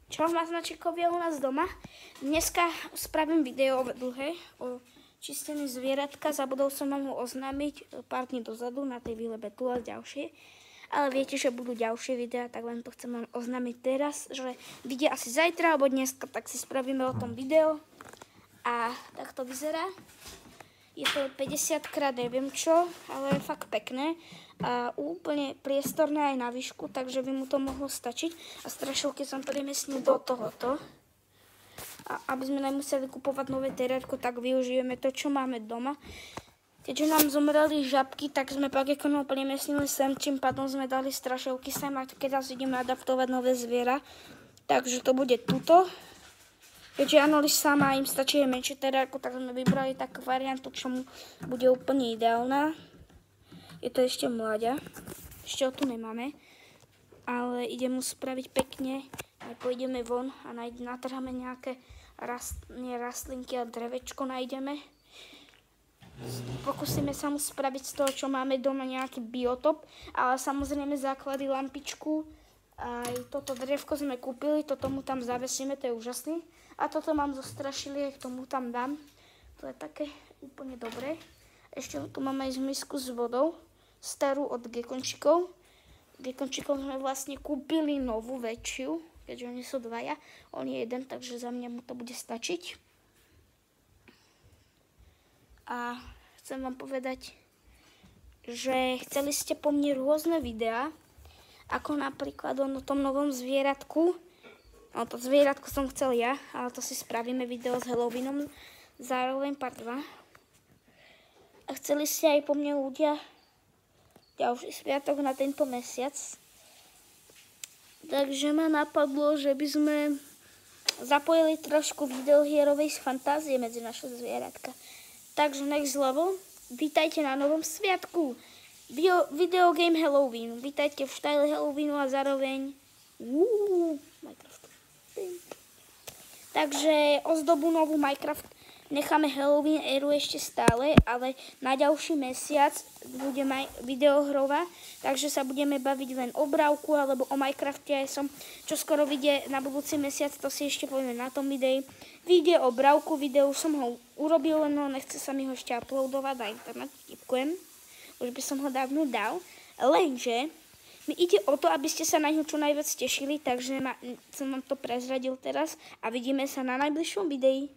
Čau maznačikovia u nás doma. Dneska spravím video dlhé o čistení zvieratka. Zabudol som vám ho oznámiť pár dní dozadu na tej výlebe tu a ďalšie. Ale viete, že budú ďalšie videá, tak len to chcem vám oznámiť teraz, že vyjde asi zajtra alebo dneska, tak si spravíme o tom video. A tak to vyzerá. Je to 50 krát neviem čo, ale je fakt pekné a úplne priestorné aj na výšku, takže by mu to mohlo stačiť. A strašilky som premiestnil do tohoto. A aby sme nemuseli kupovať nové terárko, tak využijeme to, čo máme doma. Keďže nám zomreli žabky, tak sme pagekonov premiestnili sem, čím pádom sme dali strašilky sem a teraz ideme adaptovať nové zviera. Takže to bude tuto. Keďže Anolis sama im stačí menšie terárko, tak sme vybrali takú variantu, čo mu bude úplne ideálna. Je to ešte mláďa, ešte ho tu nemáme, ale idem mu spraviť pekne, pôjdeme von a natrháme nejaké rastlinky a drevečko nájdeme. Pokúsime sa mu spraviť z toho, čo máme doma, nejaký biotop, ale samozrejme základy, lampičku. Aj toto drevko sme kúpili, toto mu tam zavesíme, to je úžasný. A toto mám zo strašilie, k tomu tam dám. To je také úplne dobré. Ešte tu mám aj zmisku s vodou, starú od gekončikov. Gekončikov sme vlastne kúpili novú, väčšiu, keďže oni sú dvaja. On je jeden, takže za mňa mu to bude stačiť. A chcem vám povedať, že chceli ste po mne rôzne videá, ako napríklad o tom novom zvieratku. No to zvieratko som chcel ja, ale to si spravíme video s Halloweenom, zároveň part 2. A chceli ste aj po mne ľudia ďalší sviatok na tento mesiac. Takže ma napadlo, že by sme zapojili trošku videohierovej fantázie medzi naše zvieratka. Takže next level, vítajte na novom sviatku. Videogame Halloween. Vítajte v štyle Halloweenu a zároveň Minecraft. Takže ozdobu novú Minecraft necháme Halloween éru ešte stále, ale na ďalší mesiac bude videohrova, takže sa budeme baviť len o Bravku alebo o Minecrafte. Ja som, čo skoro vyjde na budúci mesiac, to si ešte povieme na tom videu. Vyjde o Bravku, video som ho urobil, no nechce sa mi ho ešte uploadovať na internet, tipkujem. Už by som ho dávno dal, lenže mi ide o to, aby ste sa na ňu čo najviac tešili, takže som vám to prezradil teraz a vidíme sa na najbližšom videi.